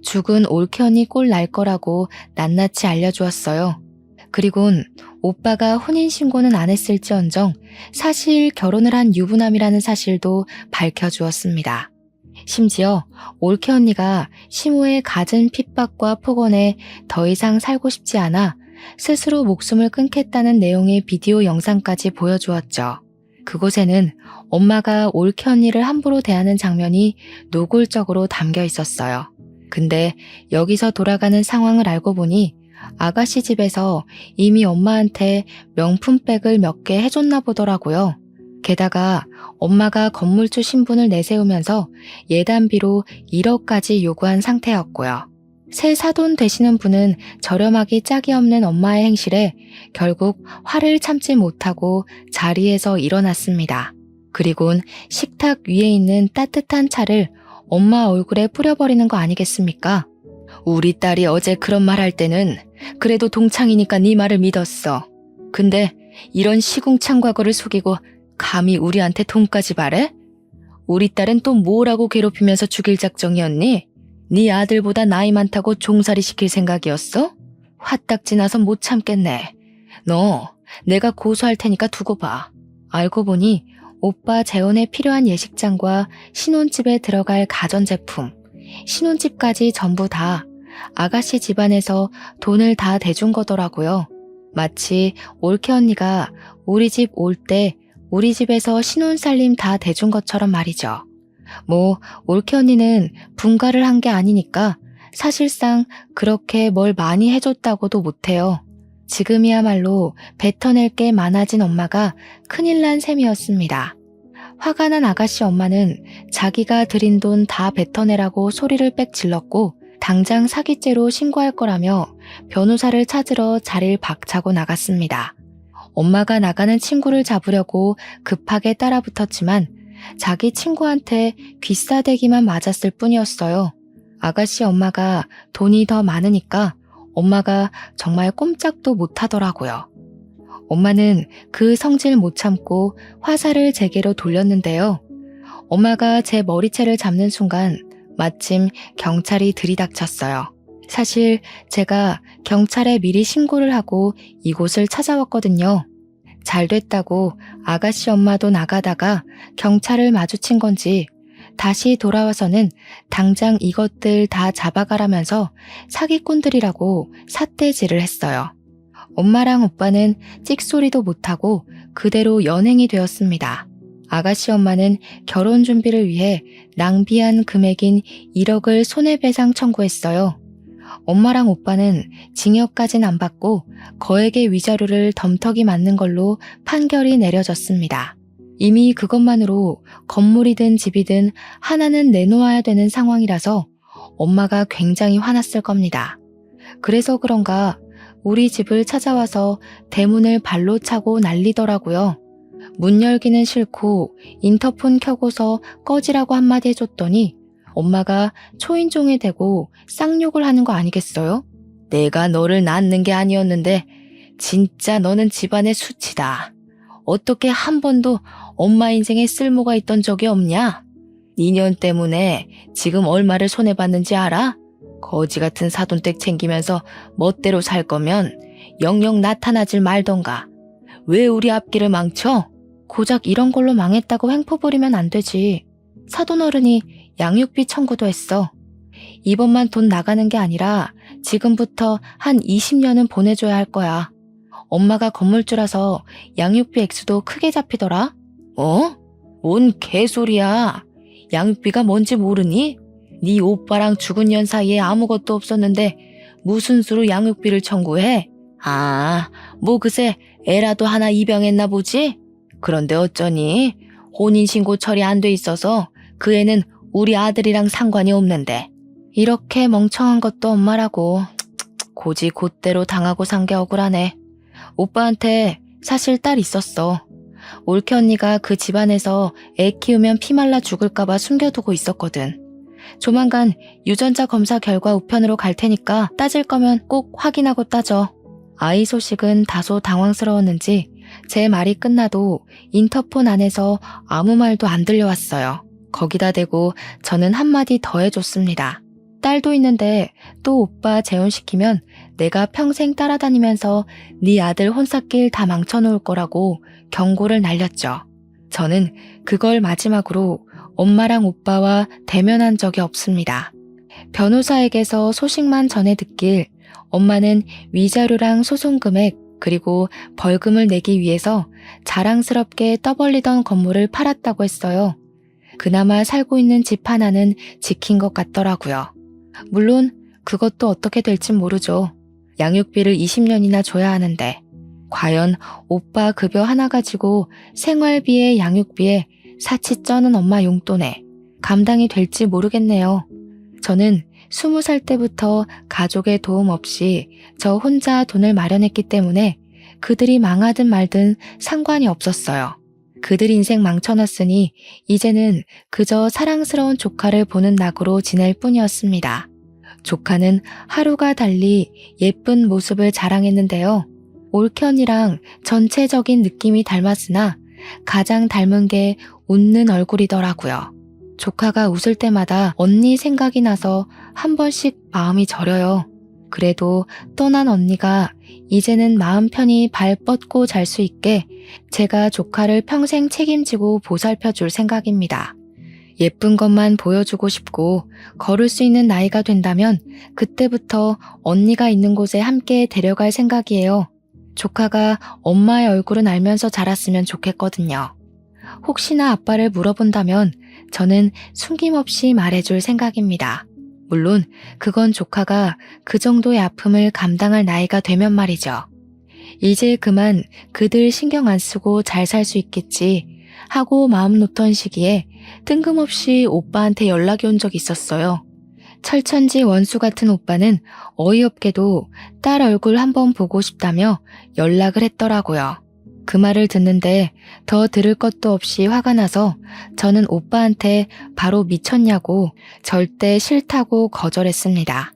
죽은 올케 언니 꼴 날 거라고 낱낱이 알려주었어요. 그리곤 오빠가 혼인신고는 안 했을지언정 사실 결혼을 한 유부남이라는 사실도 밝혀주었습니다. 심지어 올케 언니가 시모의 갖은 핍박과 폭언에 더 이상 살고 싶지 않아 스스로 목숨을 끊겠다는 내용의 비디오 영상까지 보여주었죠. 그곳에는 엄마가 올케 언니를 함부로 대하는 장면이 노골적으로 담겨 있었어요. 근데 여기서 돌아가는 상황을 알고 보니 아가씨 집에서 이미 엄마한테 명품백을 몇 개 해줬나 보더라고요. 게다가 엄마가 건물주 신분을 내세우면서 예단비로 1억까지 요구한 상태였고요. 새 사돈 되시는 분은 저렴하기 짝이 없는 엄마의 행실에 결국 화를 참지 못하고 자리에서 일어났습니다. 그리곤 식탁 위에 있는 따뜻한 차를 엄마 얼굴에 뿌려버리는 거 아니겠습니까? 우리 딸이 어제 그런 말 할 때는 그래도 동창이니까 네 말을 믿었어. 근데 이런 시궁창 과거를 속이고 감히 우리한테 돈까지 바래? 우리 딸은 또 뭐라고 괴롭히면서 죽일 작정이었니? 네 아들보다 나이 많다고 종살이 시킬 생각이었어? 화딱지 나서 못 참겠네. 너 내가 고소할 테니까 두고 봐. 알고 보니 오빠 재혼에 필요한 예식장과 신혼집에 들어갈 가전제품, 신혼집까지 전부 다 아가씨 집안에서 돈을 다 대준 거더라고요. 마치 올케 언니가 우리 집 올 때 우리 집에서 신혼살림 다 대준 것처럼 말이죠. 올케 언니는 분가를 한 게 아니니까 사실상 그렇게 뭘 많이 해줬다고도 못해요. 지금이야말로 뱉어낼 게 많아진 엄마가 큰일 난 셈이었습니다. 화가 난 아가씨 엄마는 자기가 들인 돈 다 뱉어내라고 소리를 빽 질렀고 당장 사기죄로 신고할 거라며 변호사를 찾으러 자리를 박차고 나갔습니다. 엄마가 나가는 친구를 잡으려고 급하게 따라붙었지만 자기 친구한테 귀싸대기만 맞았을 뿐이었어요. 아가씨 엄마가 돈이 더 많으니까 엄마가 정말 꼼짝도 못하더라고요. 엄마는 그 성질 못 참고 화살을 제게로 돌렸는데요. 엄마가 제 머리채를 잡는 순간 마침 경찰이 들이닥쳤어요. 사실 제가 경찰에 미리 신고를 하고 이곳을 찾아왔거든요. 잘 됐다고 아가씨 엄마도 나가다가 경찰을 마주친 건지 다시 돌아와서는 당장 이것들 다 잡아가라면서 사기꾼들이라고 삿대질을 했어요. 엄마랑 오빠는 찍소리도 못하고 그대로 연행이 되었습니다. 아가씨 엄마는 결혼 준비를 위해 낭비한 금액인 1억을 손해배상 청구했어요. 엄마랑 오빠는 징역까진 안 받고 거액의 위자료를 덤터기 맞는 걸로 판결이 내려졌습니다. 이미 그것만으로 건물이든 집이든 하나는 내놓아야 되는 상황이라서 엄마가 굉장히 화났을 겁니다. 그래서 그런가 우리 집을 찾아와서 대문을 발로 차고 난리더라고요. 문 열기는 싫고 인터폰 켜고서 꺼지라고 한마디 해줬더니 엄마가 초인종에 대고 쌍욕을 하는 거 아니겠어요? 내가 너를 낳는 게 아니었는데 진짜 너는 집안의 수치다. 어떻게 한 번도 엄마 인생에 쓸모가 있던 적이 없냐? 니년 때문에 지금 얼마를 손해봤는지 알아? 거지 같은 사돈댁 챙기면서 멋대로 살 거면 영영 나타나질 말던가. 왜 우리 앞길을 망쳐? 고작 이런 걸로 망했다고 횡포 부리면 안 되지. 사돈어른이 양육비 청구도 했어. 이번만 돈 나가는 게 아니라 지금부터 한 20년은 보내줘야 할 거야. 엄마가 건물주라서 양육비 액수도 크게 잡히더라. 뭔 개소리야. 양육비가 뭔지 모르니? 네 오빠랑 죽은 년 사이에 아무것도 없었는데 무슨 수로 양육비를 청구해? 그새 애라도 하나 입양했나 보지? 그런데 어쩌니? 혼인신고 처리 안 돼 있어서 그 애는 우리 아들이랑 상관이 없는데. 이렇게 멍청한 것도 엄마라고. 고지 곧대로 당하고 산 게 억울하네. 오빠한테 사실 딸 있었어. 올케 언니가 그 집안에서 애 키우면 피 말라 죽을까봐 숨겨두고 있었거든. 조만간 유전자 검사 결과 우편으로 갈 테니까 따질 거면 꼭 확인하고 따져. 아이 소식은 다소 당황스러웠는지 제 말이 끝나도 인터폰 안에서 아무 말도 안 들려왔어요. 거기다 대고 저는 한마디 더 해줬습니다. 딸도 있는데 또 오빠 재혼시키면 내가 평생 따라다니면서 네 아들 혼사길 다 망쳐놓을 거라고 경고를 날렸죠. 저는 그걸 마지막으로 엄마랑 오빠와 대면한 적이 없습니다. 변호사에게서 소식만 전해 듣길 엄마는 위자료랑 소송 금액 그리고 벌금을 내기 위해서 자랑스럽게 떠벌리던 건물을 팔았다고 했어요. 그나마 살고 있는 집 하나는 지킨 것 같더라고요. 물론 그것도 어떻게 될진 모르죠. 양육비를 20년이나 줘야 하는데 과연 오빠 급여 하나 가지고 생활비에 양육비에 사치 쩌는 엄마 용돈에 감당이 될지 모르겠네요. 저는 20살 때부터 가족의 도움 없이 저 혼자 돈을 마련했기 때문에 그들이 망하든 말든 상관이 없었어요. 그들 인생 망쳐놨으니 이제는 그저 사랑스러운 조카를 보는 낙으로 지낼 뿐이었습니다. 조카는 하루가 달리 예쁜 모습을 자랑했는데요. 올케 언니랑 전체적인 느낌이 닮았으나 가장 닮은 게 웃는 얼굴이더라고요. 조카가 웃을 때마다 언니 생각이 나서 한 번씩 마음이 저려요. 그래도 떠난 언니가 이제는 마음 편히 발 뻗고 잘 수 있게 제가 조카를 평생 책임지고 보살펴 줄 생각입니다. 예쁜 것만 보여주고 싶고 걸을 수 있는 나이가 된다면 그때부터 언니가 있는 곳에 함께 데려갈 생각이에요. 조카가 엄마의 얼굴은 알면서 자랐으면 좋겠거든요. 혹시나 아빠를 물어본다면 저는 숨김없이 말해줄 생각입니다. 물론 그건 조카가 그 정도의 아픔을 감당할 나이가 되면 말이죠. 이제 그만 그들 신경 안 쓰고 잘 살 수 있겠지 하고 마음 놓던 시기에 뜬금없이 오빠한테 연락이 온 적이 있었어요. 철천지 원수 같은 오빠는 어이없게도 딸 얼굴 한번 보고 싶다며 연락을 했더라고요. 그 말을 듣는데 더 들을 것도 없이 화가 나서 저는 오빠한테 바로 미쳤냐고 절대 싫다고 거절했습니다.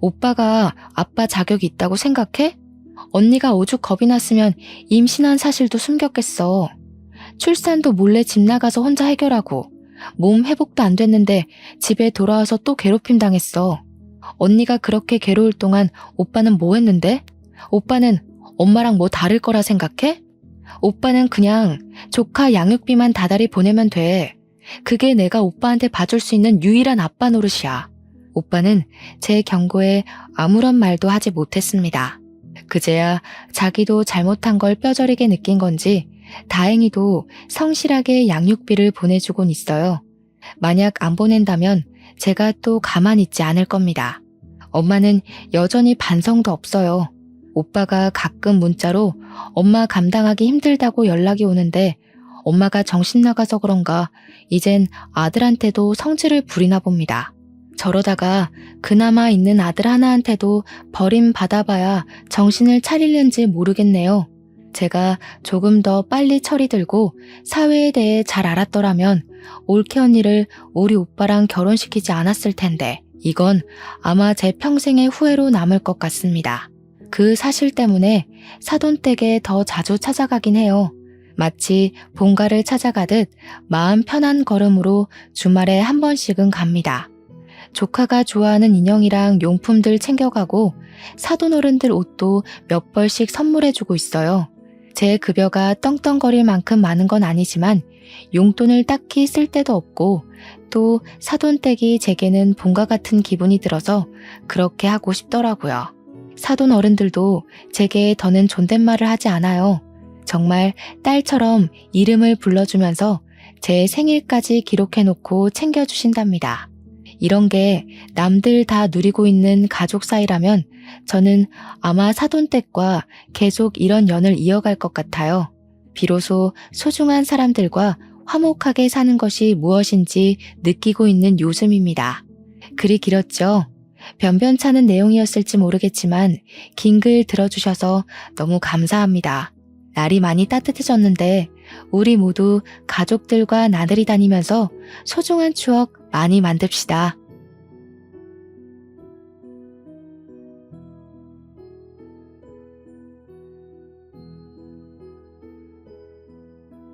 오빠가 아빠 자격이 있다고 생각해? 언니가 오죽 겁이 났으면 임신한 사실도 숨겼겠어. 출산도 몰래 집 나가서 혼자 해결하고 몸 회복도 안 됐는데 집에 돌아와서 또 괴롭힘 당했어. 언니가 그렇게 괴로울 동안 오빠는 뭐 했는데? 오빠는 엄마랑 뭐 다를 거라 생각해? 오빠는 그냥 조카 양육비만 다달이 보내면 돼. 그게 내가 오빠한테 봐줄 수 있는 유일한 아빠 노릇이야. 오빠는 제 경고에 아무런 말도 하지 못했습니다. 그제야 자기도 잘못한 걸 뼈저리게 느낀 건지 다행히도 성실하게 양육비를 보내주곤 있어요. 만약 안 보낸다면 제가 또 가만히 있지 않을 겁니다. 엄마는 여전히 반성도 없어요. 오빠가 가끔 문자로 엄마 감당하기 힘들다고 연락이 오는데 엄마가 정신 나가서 그런가 이젠 아들한테도 성질을 부리나 봅니다. 저러다가 그나마 있는 아들 하나한테도 버림받아봐야 정신을 차리는지 모르겠네요. 제가 조금 더 빨리 철이 들고 사회에 대해 잘 알았더라면 올케 언니를 우리 오빠랑 결혼시키지 않았을 텐데 이건 아마 제 평생의 후회로 남을 것 같습니다. 그 사실 때문에 사돈댁에 더 자주 찾아가긴 해요. 마치 본가를 찾아가듯 마음 편한 걸음으로 주말에 한 번씩은 갑니다. 조카가 좋아하는 인형이랑 용품들 챙겨가고 사돈어른들 옷도 몇 벌씩 선물해주고 있어요. 제 급여가 떵떵거릴 만큼 많은 건 아니지만 용돈을 딱히 쓸 데도 없고 또 사돈댁이 제게는 본가 같은 기분이 들어서 그렇게 하고 싶더라고요. 사돈 어른들도 제게 더는 존댓말을 하지 않아요. 정말 딸처럼 이름을 불러주면서 제 생일까지 기록해놓고 챙겨주신답니다. 이런 게 남들 다 누리고 있는 가족 사이라면 저는 아마 사돈댁과 계속 이런 연을 이어갈 것 같아요. 비로소 소중한 사람들과 화목하게 사는 것이 무엇인지 느끼고 있는 요즘입니다. 글이 길었죠. 변변찮은 내용이었을지 모르겠지만 긴 글 들어주셔서 너무 감사합니다. 날이 많이 따뜻해졌는데 우리 모두 가족들과 나들이 다니면서 소중한 추억 많이 만듭시다.